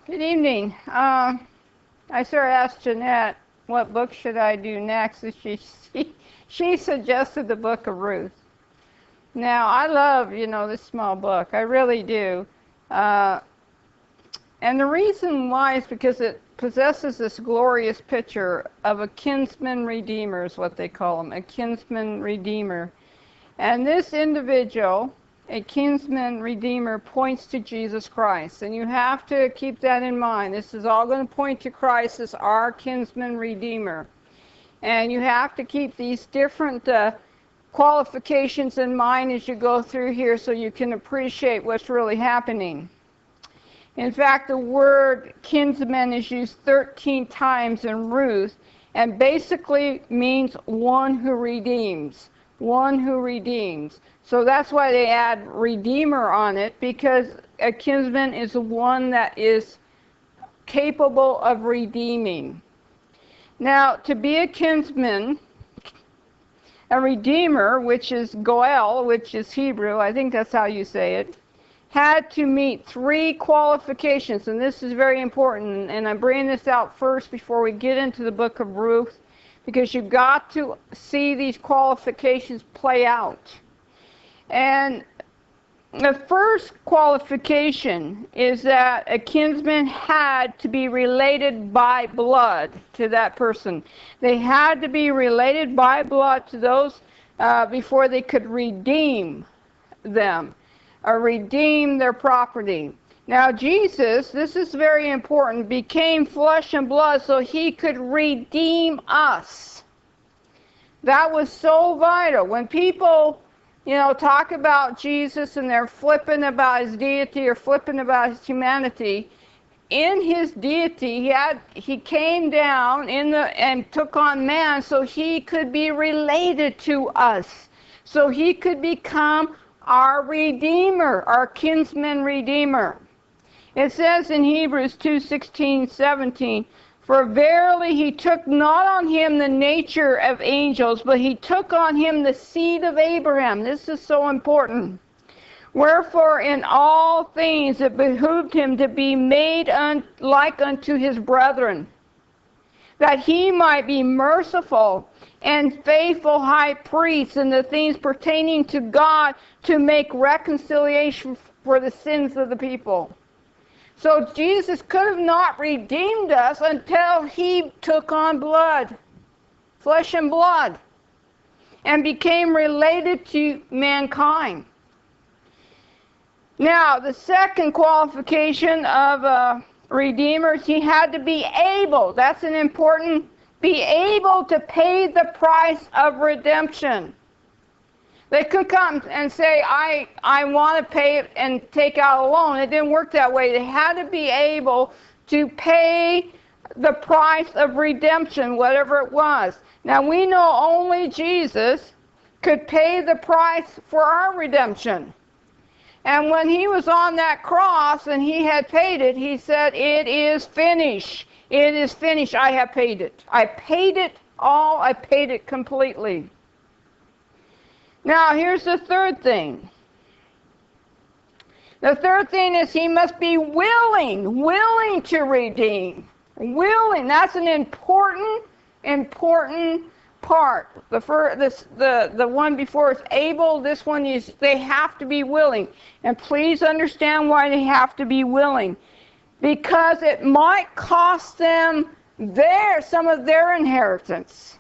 Good evening. I sort of asked Jeanette what book should I do next, and she suggested the book of Ruth. Now, I love, this small book. I really do. And the reason why is because it possesses this glorious picture of a kinsman redeemer, is what they call him, a kinsman redeemer. And this individual, a kinsman redeemer, points to Jesus Christ. And you have to keep that in mind. This is all going to point to Christ as our kinsman redeemer. And you have to keep these different qualifications in mind as you go through here so you can appreciate what's really happening. In fact, the word kinsman is used 13 times in Ruth and basically means one who redeems. One who redeems. So that's why they add redeemer on it, because a kinsman is the one that is capable of redeeming. Now, to be a kinsman, a redeemer, which is Goel, which is Hebrew, I think that's how you say it, had to meet 3 qualifications, and this is very important, and I'm bringing this out first before we get into the book of Ruth, because you've got to see these qualifications play out. And the first qualification is that a kinsman had to be related by blood to that person. They had to be related by blood to those before they could redeem them or redeem their property. Now Jesus, this is very important, became flesh and blood so he could redeem us. That was so vital. When people, talk about Jesus and they're flippant about his deity or flippant about his humanity, in his deity he came down and took on man so he could be related to us, so he could become our redeemer, our kinsman redeemer. It says in Hebrews 2:16-17, "For verily he took not on him the nature of angels, but he took on him the seed of Abraham." This is so important. "Wherefore in all things it behooved him to be made like unto his brethren, that he might be merciful and faithful high priest in the things pertaining to God, to make reconciliation for the sins of the people." So Jesus could have not redeemed us until he took on blood, flesh and blood, and became related to mankind. Now, the second qualification of a redeemer is he had to be able, that's an important, be able to pay the price of redemption. They could come and say, I want to pay it and take out a loan. It didn't work that way. They had to be able to pay the price of redemption, whatever it was. Now, we know only Jesus could pay the price for our redemption. And when he was on that cross and he had paid it, he said, "It is finished. It is finished. I have paid it. I paid it all. I paid it completely." Now, here's the third thing. The third thing is he must be willing to redeem. Willing, that's an important part. The one before is able, this one is they have to be willing. And please understand why they have to be willing. Because it might cost them some of their inheritance.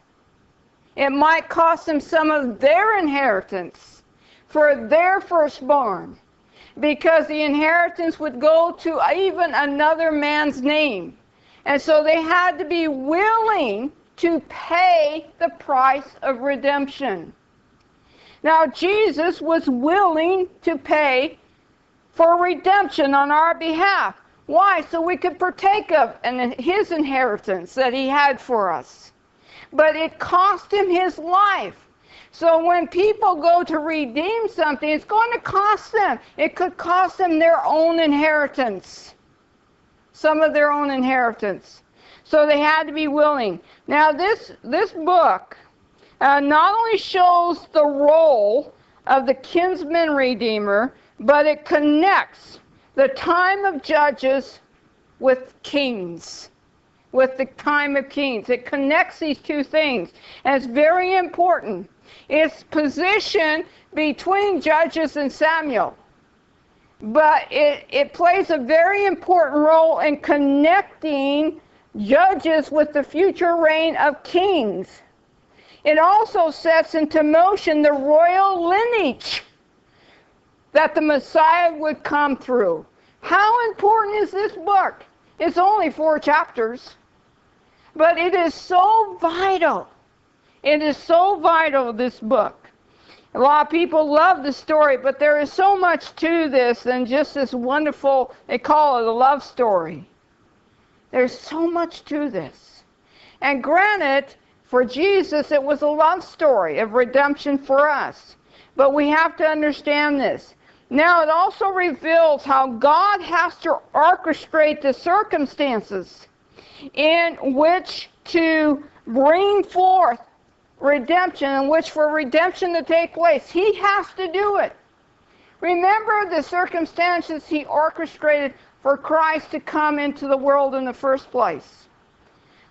It might cost them some of their inheritance for their firstborn, because the inheritance would go to even another man's name. And so they had to be willing to pay the price of redemption. Now, Jesus was willing to pay for redemption on our behalf. Why? So we could partake of his inheritance that he had for us. But it cost him his life. So when people go to redeem something, it's going to cost them. It could cost them their own inheritance. Some of their own inheritance. So they had to be willing. Now this book not only shows the role of the kinsman redeemer, but it connects the time of Judges with kings, with the time of kings. It connects these two things, and it's very important. It's positioned between Judges and Samuel, but it plays a very important role in connecting Judges with the future reign of kings. It also sets into motion the royal lineage that the Messiah would come through. How important is this book? It's only 4 chapters, but it is so vital. It is so vital, this book. A lot of people love the story, but there is so much to this than just this wonderful, they call it a love story. There's so much to this. And granted, for Jesus, it was a love story of redemption for us. But we have to understand this. Now, it also reveals how God has to orchestrate the circumstances in which to bring forth redemption, in which for redemption to take place. He has to do it. Remember the circumstances he orchestrated for Christ to come into the world in the first place.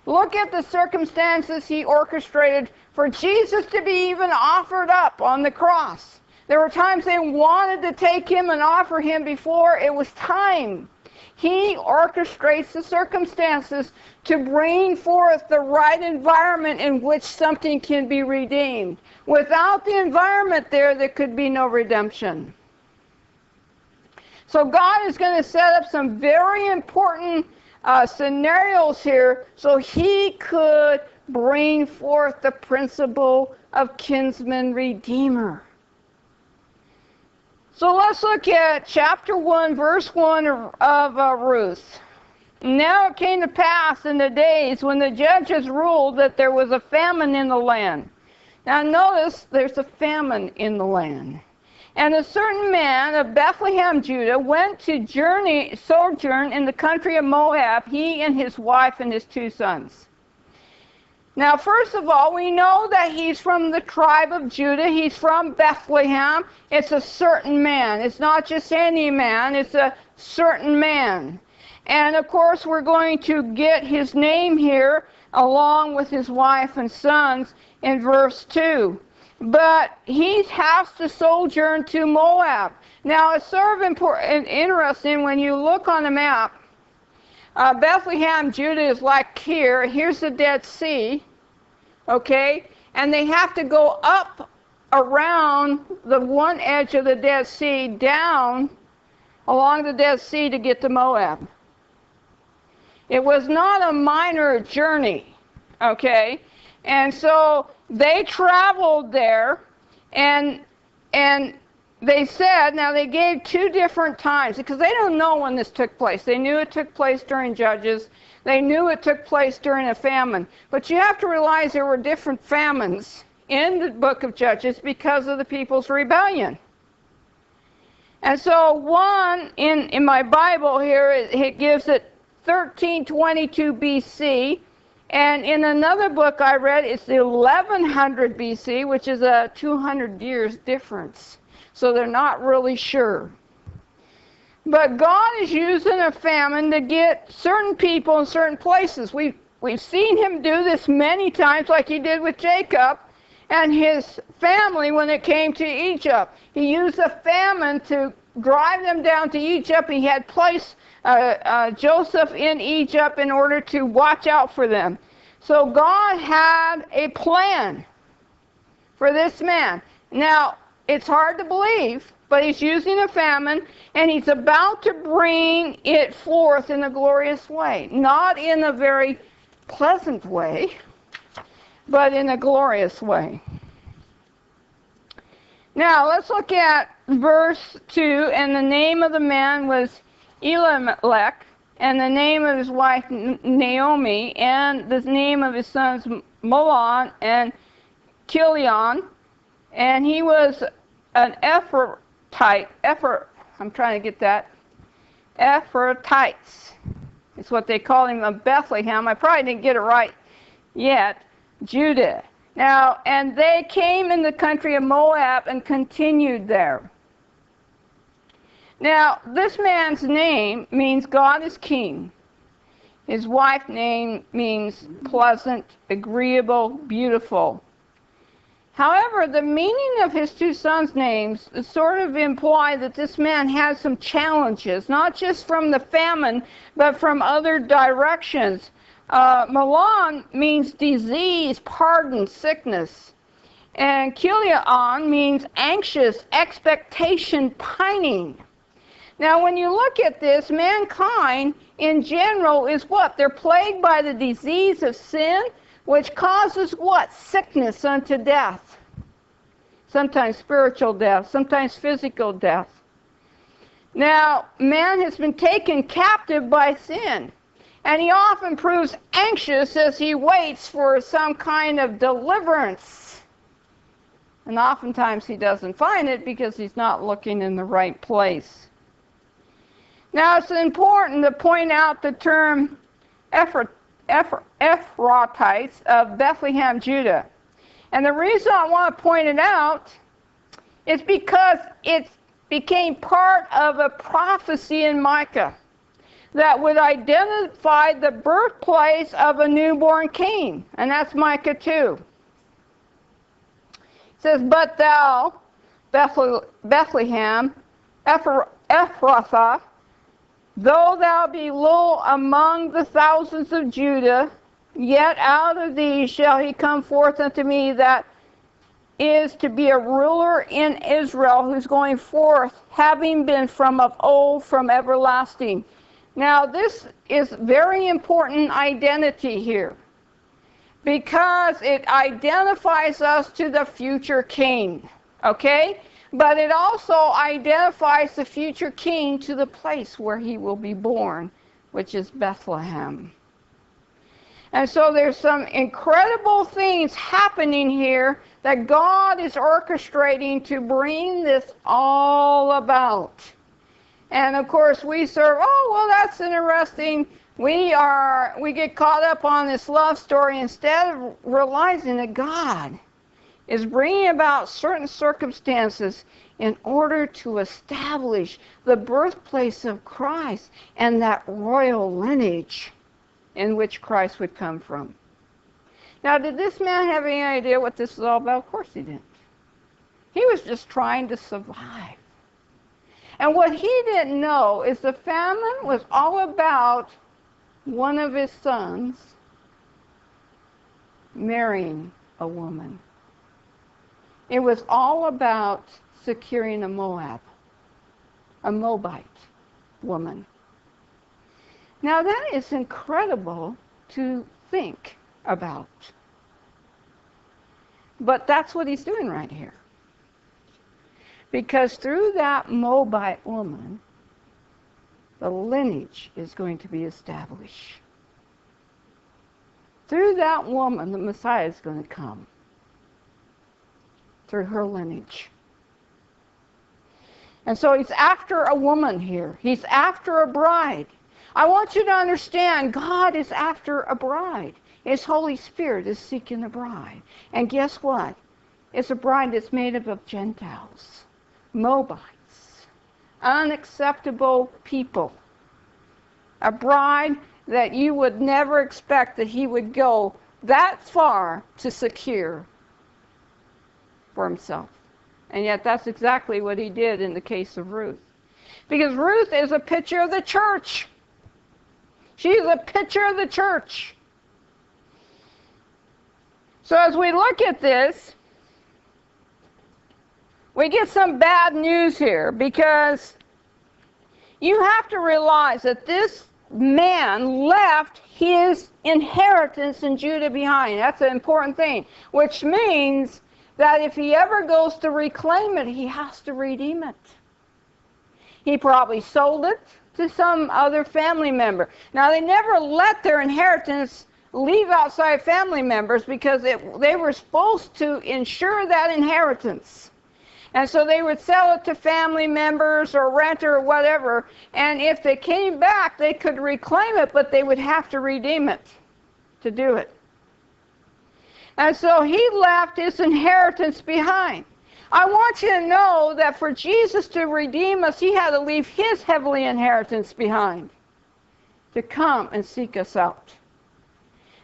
Look at the circumstances he orchestrated for Jesus to be even offered up on the cross. There were times they wanted to take him and offer him before it was time. He orchestrates the circumstances to bring forth the right environment in which something can be redeemed. Without the environment there could be no redemption. So God is going to set up some very important scenarios here so he could bring forth the principle of kinsman redeemer. So let's look at chapter 1, verse 1 of Ruth. Now it came to pass in the days when the judges ruled that there was a famine in the land. Now notice there's a famine in the land. And a certain man of Bethlehem, Judah, went to sojourn in the country of Moab, he and his wife and his 2 sons. Now, first of all, we know that he's from the tribe of Judah. He's from Bethlehem. It's a certain man. It's not just any man. It's a certain man. And, of course, we're going to get his name here along with his wife and sons in verse 2. But he has to sojourn to Moab. Now, it's sort of interesting when you look on the map. Bethlehem, Judah is like here. Here's the Dead Sea, okay? And they have to go up around the one edge of the Dead Sea, down along the Dead Sea to get to Moab. It was not a minor journey, okay? And so they traveled there, and they said, now they gave 2 different times, because they don't know when this took place. They knew it took place during Judges. They knew it took place during a famine. But you have to realize there were different famines in the book of Judges because of the people's rebellion. And so one, in my Bible here, it gives it 1322 BC. And in another book I read, it's the 1100 BC, which is a 200 years difference. So they're not really sure. But God is using a famine to get certain people in certain places. We've seen him do this many times, like he did with Jacob and his family when it came to Egypt. He used a famine to drive them down to Egypt. He had placed Joseph in Egypt in order to watch out for them. So God had a plan for this man. Now, it's hard to believe, but he's using a famine, and he's about to bring it forth in a glorious way. Not in a very pleasant way, but in a glorious way. Now, let's look at verse 2. And the name of the man was Elimelech, and the name of his wife Naomi, and the name of his sons Mahlon and Chilion. And he was an Ephrathite. I'm trying to get that. Ephrathites. It's what they call him of Bethlehem. I probably didn't get it right yet. Judah. Now, and they came in the country of Moab and continued there. Now, this man's name means God is king. His wife name means pleasant, agreeable, beautiful. However, the meaning of his two sons' names sort of imply that this man had some challenges, not just from the famine, but from other directions. Malan means disease, pardon, sickness. And Kilion means anxious, expectation, pining. Now, when you look at this, mankind in general is what? They're plagued by the disease of sin, which causes what? Sickness unto death. Sometimes spiritual death, sometimes physical death. Now, man has been taken captive by sin, and he often proves anxious as he waits for some kind of deliverance. And oftentimes he doesn't find it because he's not looking in the right place. Now, it's important to point out the term Ephrathites of Bethlehem, Judah. And the reason I want to point it out is because it became part of a prophecy in Micah that would identify the birthplace of a newborn king. And that's Micah 2. It says, "But thou, Bethlehem, Ephrathah, though thou be low among the thousands of Judah, yet out of thee shall he come forth unto me that is to be a ruler in Israel, who's going forth, having been from of old, from everlasting." Now, this is very important identity here, because it identifies us to the future king, okay? But it also identifies the future king to the place where he will be born, which is Bethlehem. And so there's some incredible things happening here that God is orchestrating to bring this all about. And of course we serve, oh, well, that's interesting. We get caught up on this love story instead of realizing that God is bringing about certain circumstances in order to establish the birthplace of Christ and that royal lineage in which Christ would come from. Now, did this man have any idea what this was all about? Of course he didn't. He was just trying to survive. And what he didn't know is the famine was all about one of his sons marrying a woman. It was all about securing a Moabite woman. Now that is incredible to think about. But that's what he's doing right here. Because through that Moabite woman, the lineage is going to be established. Through that woman, the Messiah is going to come. Through her lineage. And so he's after a woman here. He's after a bride. I want you to understand, God is after a bride. His Holy Spirit is seeking a bride. And guess what? It's a bride that's made up of Gentiles, Moabites, unacceptable people. A bride that you would never expect that he would go that far to secure for himself. And yet that's exactly what he did in the case of Ruth. Because Ruth is a picture of the church. She's a picture of the church. So as we look at this, we get some bad news here, because you have to realize that this man left his inheritance in Judah behind. That's an important thing, which means that if he ever goes to reclaim it, he has to redeem it. He probably sold it to some other family member. Now, they never let their inheritance leave outside family members, because they were supposed to ensure that inheritance. And so they would sell it to family members or rent or whatever, and if they came back, they could reclaim it, but they would have to redeem it to do it. And so he left his inheritance behind. I want you to know that for Jesus to redeem us, he had to leave his heavenly inheritance behind. to come and seek us out.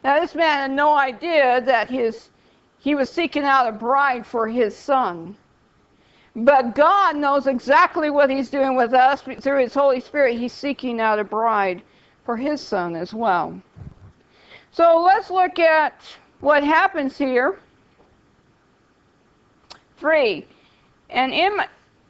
Now this man had no idea that he was seeking out a bride for his son. But God knows exactly what he's doing with us through his Holy Spirit. He's seeking out a bride for his son as well. So let's look at what happens here. 3. And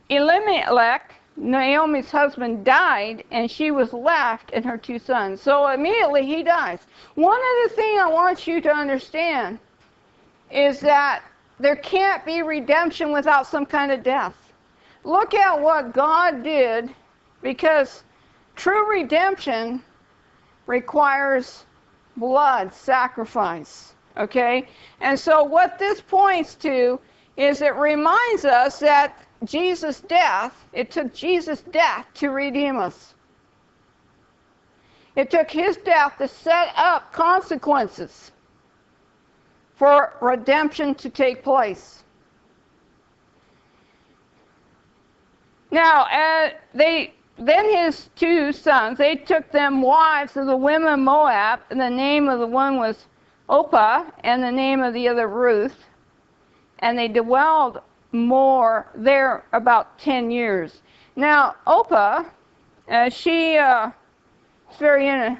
Elimelech, Naomi's husband, died, and she was left and her 2 sons. So immediately he dies. One of the things I want you to understand is that there can't be redemption without some kind of death. Look at what God did, because true redemption requires blood sacrifice. Okay? And so what this points to is it reminds us that Jesus' death, it took Jesus' death to redeem us. It took his death to set up consequences for redemption to take place. Now, then his 2 sons, they took them wives of the women of Moab, and the name of the one was Orpah, and the name of the other Ruth. And they dwelled more there about 10 years. Now, Orpah, she is very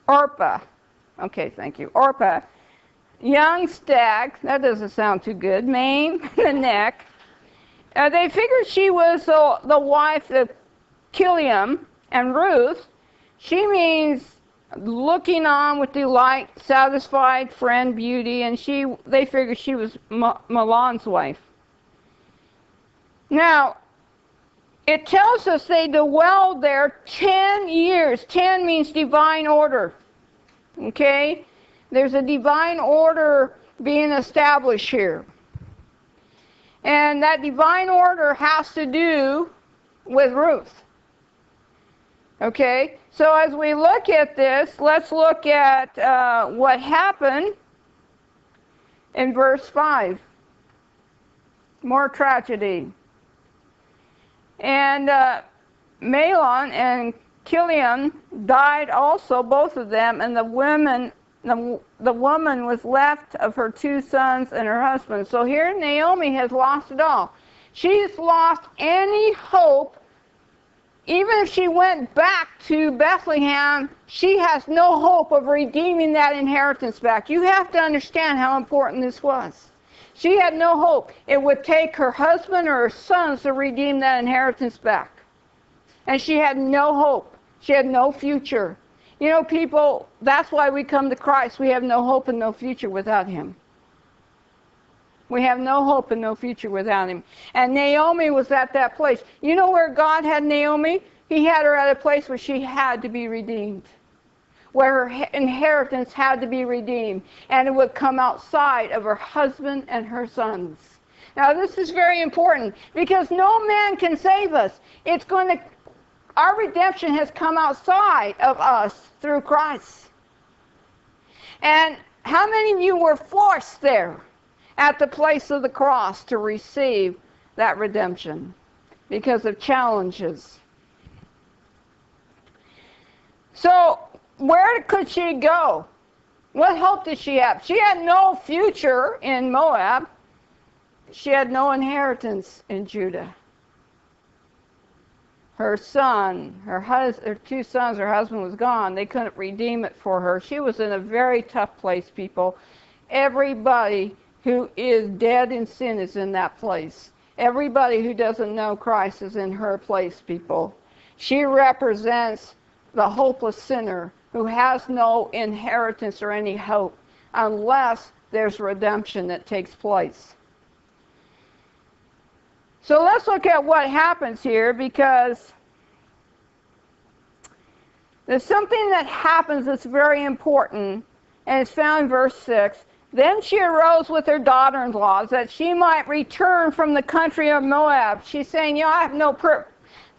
Orpah. Okay, thank you. Orpah, young stag, that doesn't sound too good, mane, the neck. They figured she was the wife of Kiliam, and Ruth, she means looking on with delight, satisfied, friend, beauty, and they figured she was Mahlon's wife. Now, it tells us they dwelled there 10 years. 10 means divine order. Okay? There's a divine order being established here. And that divine order has to do with Ruth. Okay? So as we look at this, let's look at what happened in verse 5. More tragedy. And Mahlon and Kiliam died also, both of them, and the woman was left of her 2 sons and her husband. So here Naomi has lost it all. She's lost any hope. Even if she went back to Bethlehem, she has no hope of redeeming that inheritance back. You have to understand how important this was. She had no hope. It would take her husband or her sons to redeem that inheritance back. And she had no hope. She had no future. You know, people, that's why we come to Christ. We have no hope and no future without him. We have no hope and no future without him. And Naomi was at that place. You know where God had Naomi? He had her at a place where she had to be redeemed, where her inheritance had to be redeemed, and it would come outside of her husband and her sons. Now this is very important, because no man can save us. Our redemption has come outside of us through Christ. And how many of you were forced there at the place of the cross to receive that redemption because of challenges? So where could she go? What hope did she have? She had no future in Moab. She had no inheritance in Judah. Her son, her 2 sons, her husband was gone. They couldn't redeem it for her. She was in a very tough place, people. Everybody who is dead in sin is in that place. Everybody who doesn't know Christ is in her place, people. She represents the hopeless sinner who has no inheritance or any hope unless there's redemption that takes place. So let's look at what happens here, because there's something that happens that's very important, and it's found in verse 6. Then she arose with her daughter-in-laws that she might return from the country of Moab. She's saying, I have no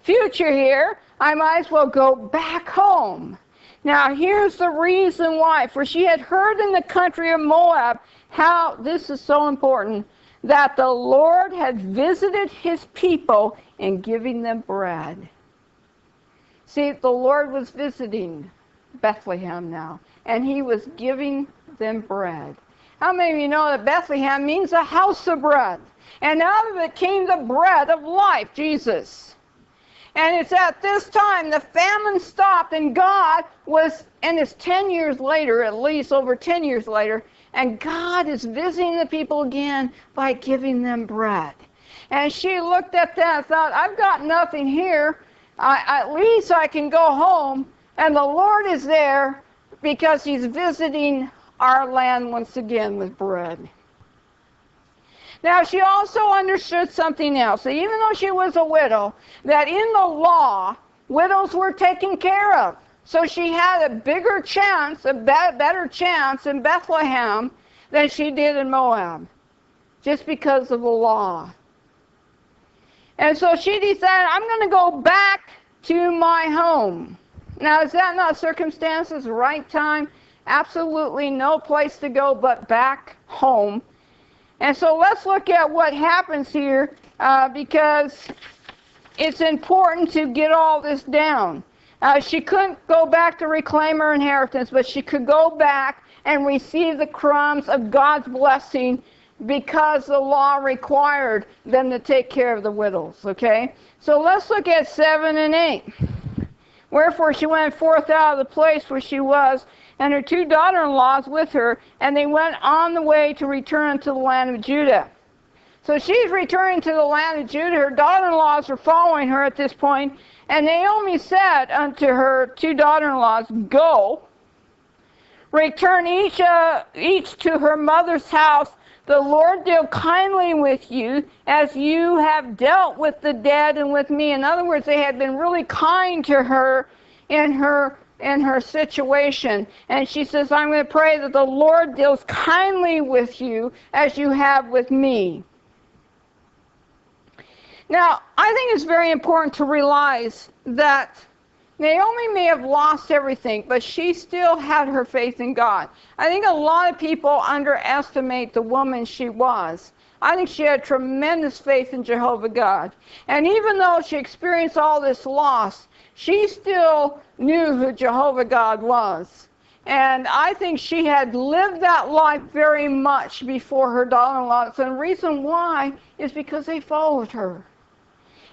future here. I might as well go back home. Now here's the reason why. For she had heard in the country of Moab how, this is so important, that the Lord had visited his people in giving them bread. See, the Lord was visiting Bethlehem now, and he was giving them bread. How many of you know that Bethlehem means a house of bread? And out of it came the bread of life, Jesus. And it's at this time the famine stopped, and God was, and it's 10 years later, at least over 10 years later, and God is visiting the people again by giving them bread. And she looked at that and thought, I've got nothing here. At least I can go home. And the Lord is there because he's visiting our land once again with bread. Now, she also understood something else. That even though she was a widow, that in the law, widows were taken care of. So she had a bigger chance, a better chance in Bethlehem than she did in Moab, just because of the law. And so she decided, I'm going to go back to my home. Now, is that not circumstances, right time? Absolutely no place to go but back home. And so let's look at what happens here because it's important to get all this down. She couldn't go back to reclaim her inheritance, but she could go back and receive the crumbs of God's blessing because the law required them to take care of the widows, okay? So let's look at 7 and 8. Wherefore she went forth out of the place where she was, and her 2 daughter-in-laws with her, and they went on the way to return to the land of Judah. So she's returning to the land of Judah. Her daughter-in-laws are following her at this point, and Naomi said unto her 2 daughter-in-laws, Go, return each to her mother's house. The Lord deal kindly with you as you have dealt with the dead and with me. In other words, they had been really kind to her in her situation. And she says, I'm going to pray that the Lord deals kindly with you as you have with me. Now, I think it's very important to realize that Naomi may have lost everything, but she still had her faith in God. I think a lot of people underestimate the woman she was. I think she had tremendous faith in Jehovah God. And even though she experienced all this loss, she still knew who Jehovah God was. And I think she had lived that life very much before her daughter-in-law. And the reason why is because they followed her.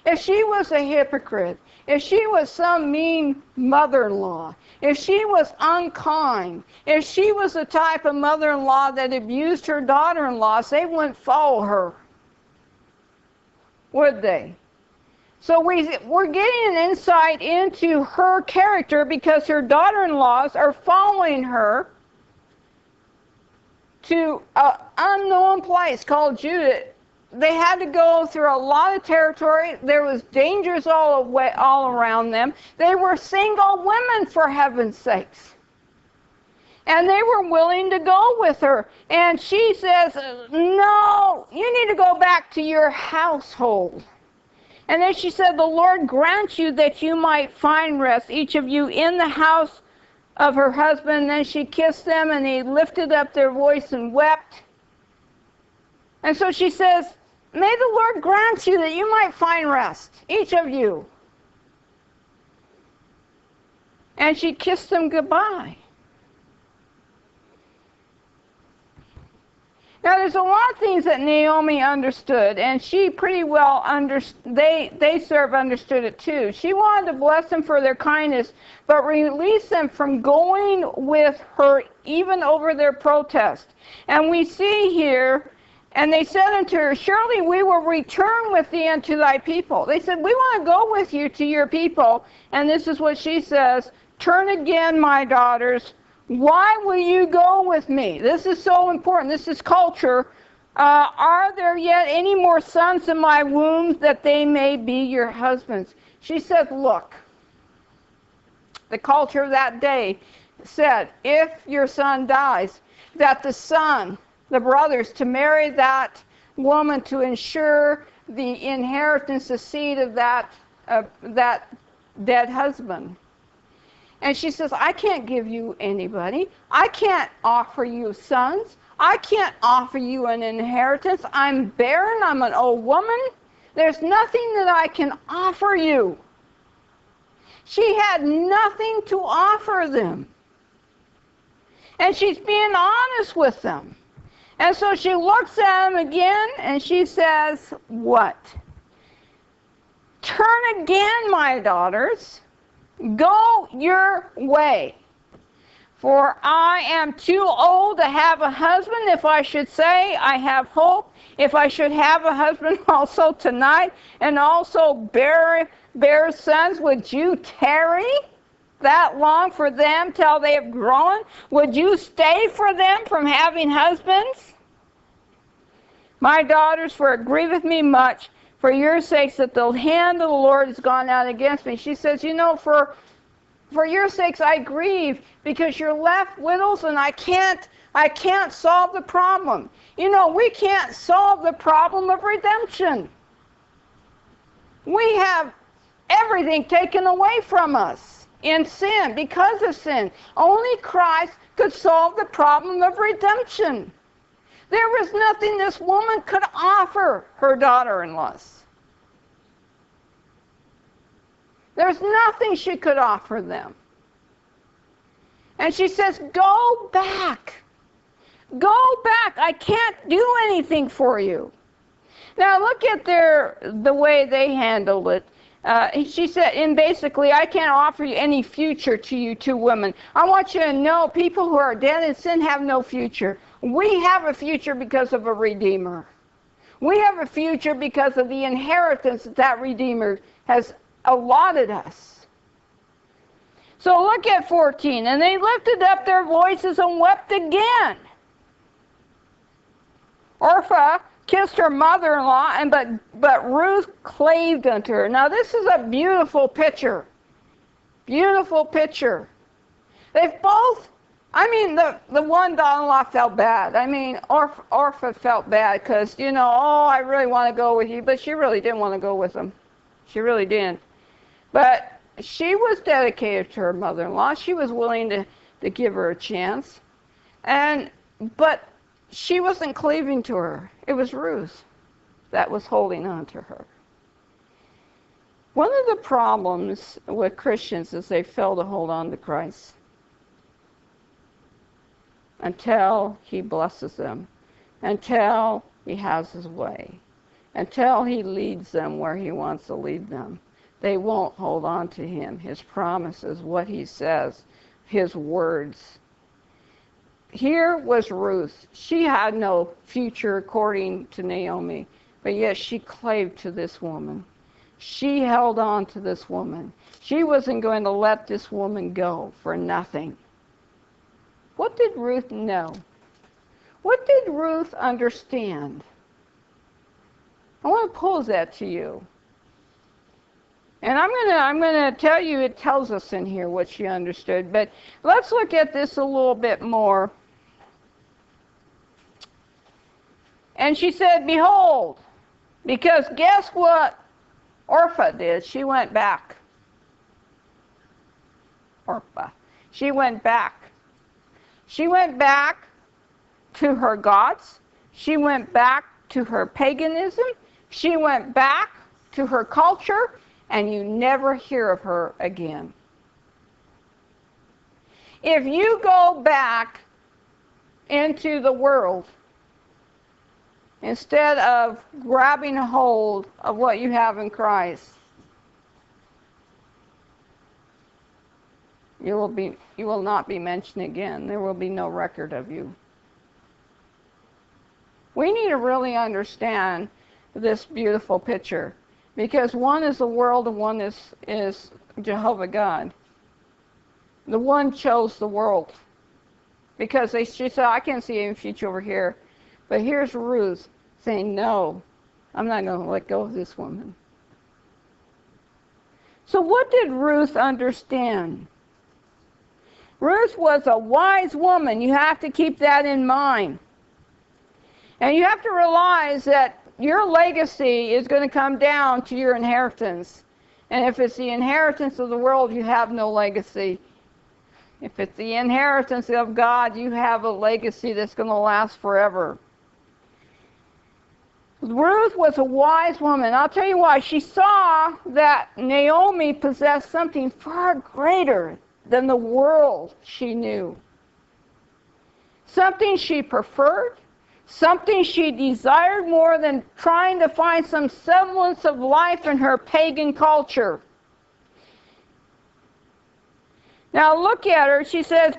If she was a hypocrite, if she was some mean mother-in-law, if she was unkind, if she was the type of mother-in-law that abused her daughter-in-laws, they wouldn't follow her, would they? So we're getting an insight into her character because her daughter-in-laws are following her to an unknown place called Judah. They had to go through a lot of territory. There was dangers all around them. They were single women, for heaven's sakes. And they were willing to go with her. And she says, no, you need to go back to your household. And then she said, the Lord grant you that you might find rest, each of you in the house of her husband. And then she kissed them, and they lifted up their voice and wept. And so she says, may the Lord grant you that you might find rest, each of you. And she kissed them goodbye. Now, there's a lot of things that Naomi understood, and she pretty well understood. They sort of understood it too. She wanted to bless them for their kindness, but release them from going with her even over their protest. And we see here, and they said unto her, surely we will return with thee unto thy people. They said, we want to go with you to your people. And this is what she says, turn again, my daughters. Why will you go with me? This is so important. This is culture. Are there yet any more sons in my womb that they may be your husbands? She said, look, the culture of that day said, if your son dies, that the son, the brothers, to marry that woman to ensure the inheritance, the seed of that dead husband. And she says, I can't give you anybody. I can't offer you sons. I can't offer you an inheritance. I'm barren. I'm an old woman. There's nothing that I can offer you. She had nothing to offer them. And she's being honest with them. And so she looks at them again and she says, what? Turn again, my daughters. Go your way. For I am too old to have a husband. If I should say I have hope, if I should have a husband also tonight, and also bear sons, would you tarry that long for them till they have grown? Would you stay for them from having husbands? My daughters, for it grieveth me much for your sakes that the hand of the Lord has gone out against me. She says, you know, for your sakes I grieve, because you're left widows and I can't solve the problem. You know, we can't solve the problem of redemption. We have everything taken away from us in sin, because of sin. Only Christ could solve the problem of redemption. There was nothing this woman could offer her daughter-in-laws. There's nothing she could offer them. And she says, go back. Go back. I can't do anything for you. Now look at the way they handled it. She said, and basically, I can't offer you any future to you two women. I want you to know people who are dead in sin have no future. We have a future because of a Redeemer. We have a future because of the inheritance that Redeemer has allotted us. So look at 14. And they lifted up their voices and wept again. Orpah kissed her mother-in-law, but Ruth claved unto her. Now this is a beautiful picture. Beautiful picture. They've both, I mean, the one daughter-in-law felt bad. I mean, Orpah felt bad because, you know, oh, I really want to go with you, but she really didn't want to go with him. She really didn't. But she was dedicated to her mother-in-law. She was willing to give her a chance. But she wasn't cleaving to her. It was Ruth that was holding on to her. One of the problems with Christians is they fail to hold on to Christ until he blesses them, until he has his way, until he leads them where he wants to lead them. They won't hold on to him, his promises, what he says, his words. Here was Ruth. She had no future according to Naomi, but yet she clave to this woman. She held on to this woman. She wasn't going to let this woman go for nothing. What did Ruth know? What did Ruth understand? I want to pose that to you. And I'm gonna tell you, it tells us in here what she understood. But let's look at this a little bit more. And she said, behold, because guess what Orpah did? She went back. Orpah. She went back. She went back to her gods. She went back to her paganism. She went back to her culture, and you never hear of her again. If you go back into the world, instead of grabbing a hold of what you have in Christ, you will not be mentioned again. There will be no record of you. We need to really understand this beautiful picture, because one is the world and one is Jehovah God. The one chose the world because she said, I can't see any future over here. But here's Ruth saying, no, I'm not going to let go of this woman. So what did Ruth understand? Ruth was a wise woman. You have to keep that in mind. And you have to realize that your legacy is going to come down to your inheritance. And if it's the inheritance of the world, you have no legacy. If it's the inheritance of God, you have a legacy that's going to last forever. Ruth was a wise woman. I'll tell you why. She saw that Naomi possessed something far greater than the world she knew. Something she preferred, something she desired more than trying to find some semblance of life in her pagan culture. Now look at her. She says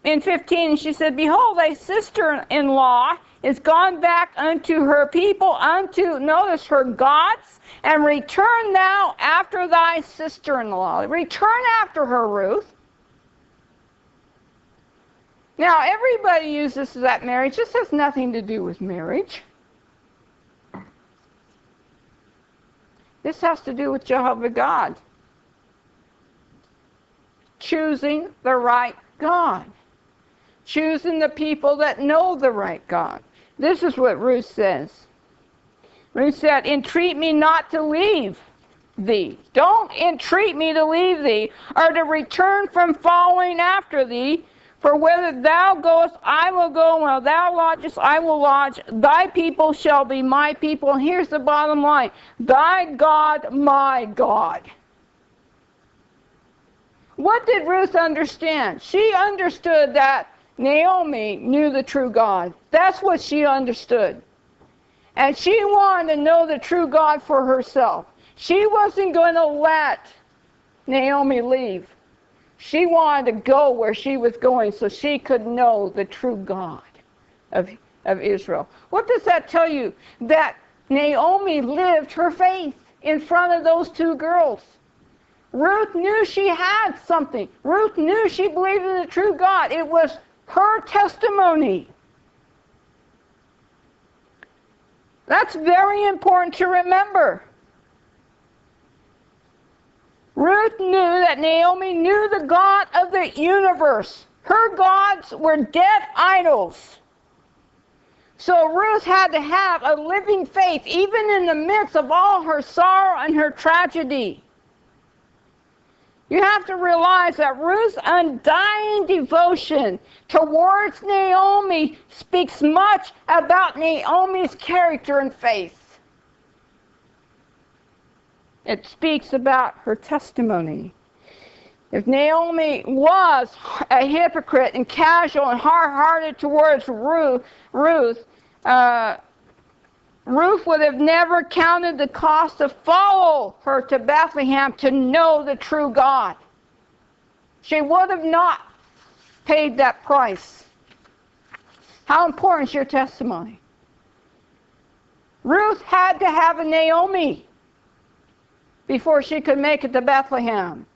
in 15, she said, "Behold, thy sister-in-law is gone back unto her people, unto," notice, "her gods, and return thou after thy sister-in-law." Return after her, Ruth. Now, everybody uses that marriage. This has nothing to do with marriage. This has to do with Jehovah God. Choosing the right God. Choosing the people that know the right God. This is what Ruth says. Ruth said, "Entreat me not to leave thee." Don't entreat me to leave thee, or to return from following after thee. For whether thou goest, I will go, and while thou lodgest, I will lodge. Thy people shall be my people. And here's the bottom line. Thy God, my God. What did Ruth understand? She understood that Naomi knew the true God. That's what she understood. And she wanted to know the true God for herself. She wasn't going to let Naomi leave. She wanted to go where she was going so she could know the true God of Israel. What does that tell you? That Naomi lived her faith in front of those two girls. Ruth knew she had something. Ruth knew she believed in the true God. It was her testimony. That's very important to remember. Ruth knew that Naomi knew the God of the universe. Her gods were dead idols. So Ruth had to have a living faith, even in the midst of all her sorrow and her tragedy. You have to realize that Ruth's undying devotion towards Naomi speaks much about Naomi's character and faith. It speaks about her testimony. If Naomi was a hypocrite and casual and hard-hearted towards Ruth would have never counted the cost to follow her to Bethlehem to know the true God. She would have not paid that price. How important is your testimony? Ruth had to have a Naomi before she could make it to Bethlehem.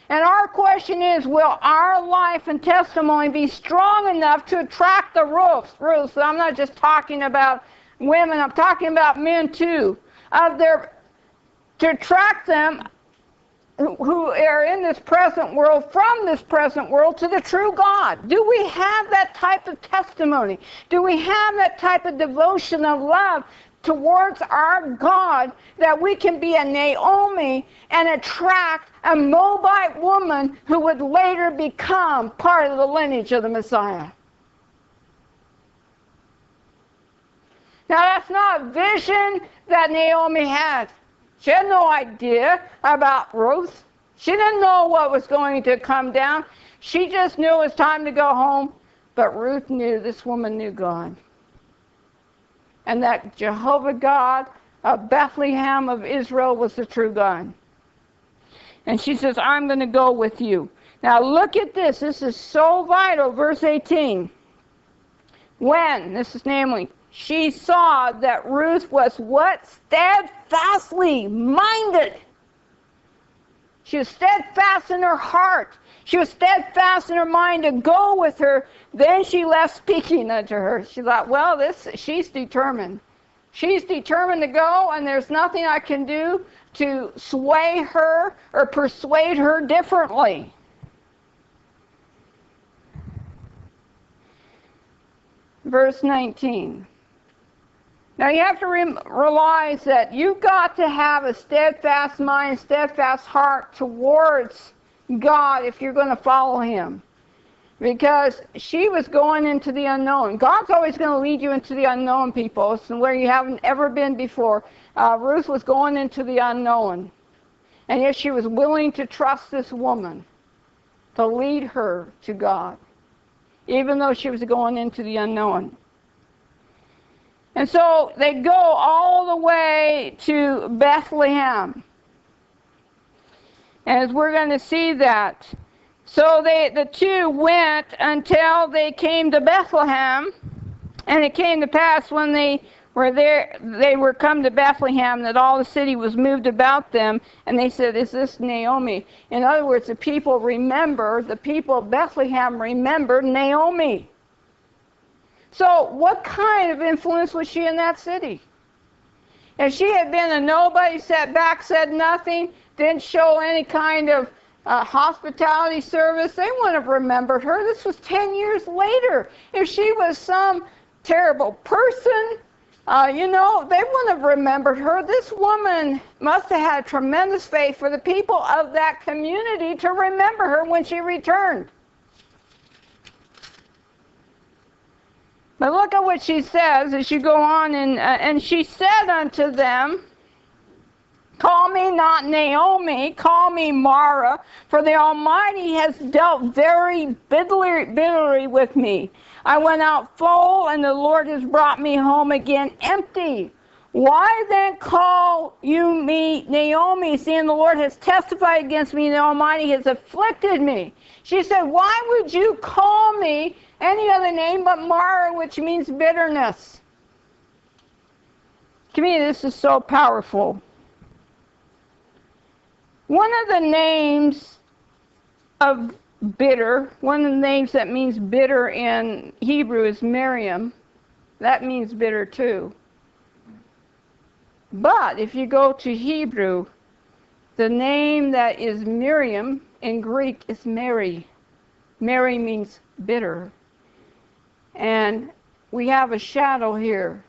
And our question is, will our life and testimony be strong enough to attract the Ruths? I'm not just talking about women, I'm talking about men too. To attract them who are in this present world, from this present world to the true God. Do we have that type of testimony? Do we have that type of devotion of love towards our God that we can be a Naomi and attract a Moabite woman who would later become part of the lineage of the Messiah? Now that's not a vision that Naomi had. She had no idea about Ruth. She didn't know what was going to come down. She just knew it was time to go home. But Ruth knew, this woman knew God. And that Jehovah God of Bethlehem of Israel was the true God. And she says, I'm going to go with you. Now look at this. This is so vital. Verse 18. When, this is namely, she saw that Ruth was what? Steadfastly minded. She was steadfast in her heart. She was steadfast in her mind to go with her. Then she left speaking unto her. She thought, well, she's determined. She's determined to go, and there's nothing I can do to sway her or persuade her differently. Verse 19. Now you have to realize that you've got to have a steadfast mind, steadfast heart towards God if you're going to follow Him. because she was going into the unknown. God's always going to lead you into the unknown, people. It's where you haven't ever been before. Ruth was going into the unknown. And yet she was willing to trust this woman to lead her to God, even though she was going into the unknown. And so they go all the way to Bethlehem. As we're going to see that. So the two went until they came to Bethlehem. And it came to pass when they were there, they were come to Bethlehem, that all the city was moved about them. And they said, is this Naomi? In other words, the people of Bethlehem remembered Naomi. So what kind of influence was she in that city? If she had been a nobody, sat back, said nothing, didn't show any kind of hospitality service, they wouldn't have remembered her. This was 10 years later. If she was some terrible person, they wouldn't have remembered her. This woman must have had tremendous faith for the people of that community to remember her when she returned. But look at what she says as you go on, and she said unto them, call me not Naomi, call me Mara, for the Almighty has dealt very bitterly with me. I went out full, and the Lord has brought me home again empty. Why then call you me Naomi, seeing the Lord has testified against me, and the Almighty has afflicted me? She said, why would you call me any other name but Mara, which means bitterness? To me, this is so powerful. One of the names of bitter, one of the names that means bitter in Hebrew is Miriam. That means bitter too. But if you go to Hebrew, the name that is Miriam in Greek is Mary. Mary means bitter. And we have a shadow here,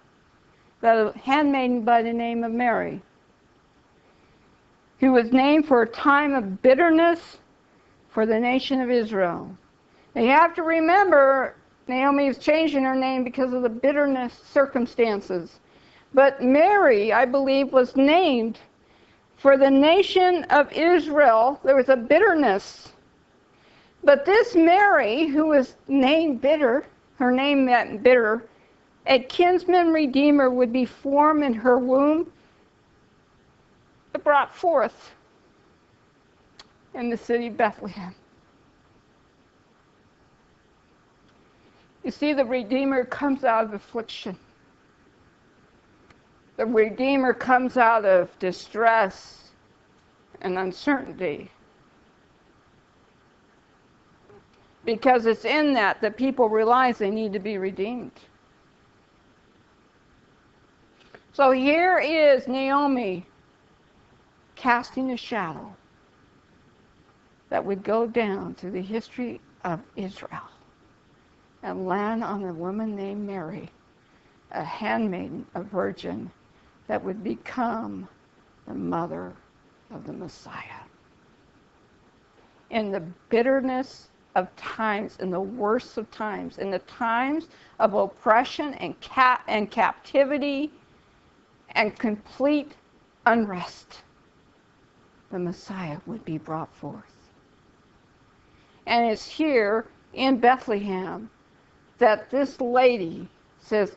the handmaiden by the name of Mary, who was named for a time of bitterness for the nation of Israel. Now you have to remember, Naomi is changing her name because of the bitterness circumstances. But Mary, I believe, was named for the nation of Israel. There was a bitterness. But this Mary, who was named bitter, her name meant bitter, a kinsman redeemer would be formed in her womb, brought forth in the city of Bethlehem. You see, the Redeemer comes out of affliction. The Redeemer comes out of distress and uncertainty. Because it's in that people realize they need to be redeemed. So here is Naomi casting a shadow that would go down through the history of Israel and land on a woman named Mary, a handmaiden, a virgin, that would become the mother of the Messiah. In the bitterness of times, in the worst of times, in the times of oppression and captivity and complete unrest, the Messiah would be brought forth. And it's here in Bethlehem that this lady says,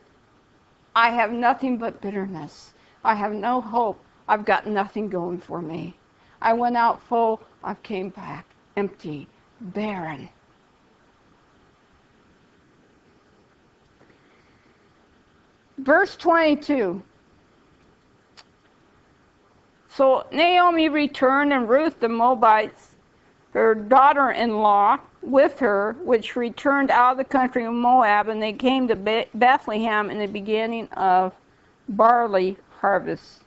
I have nothing but bitterness. I have no hope. I've got nothing going for me. I went out full. I came back empty, barren. Verse 22. So Naomi returned, and Ruth the Moabite, her daughter-in-law, with her, which returned out of the country of Moab, and they came to Bethlehem in the beginning of barley harvest.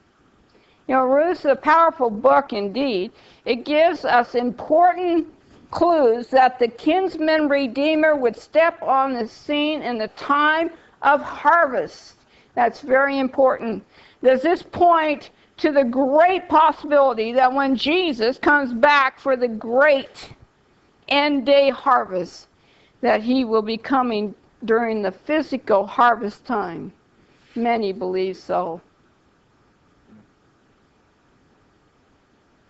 You know, Ruth is a powerful book indeed. It gives us important clues that the kinsman redeemer would step on the scene in the time of harvest. That's very important. Does this point to the great possibility that when Jesus comes back for the great end day harvest, that he will be coming during the physical harvest time. Many believe so.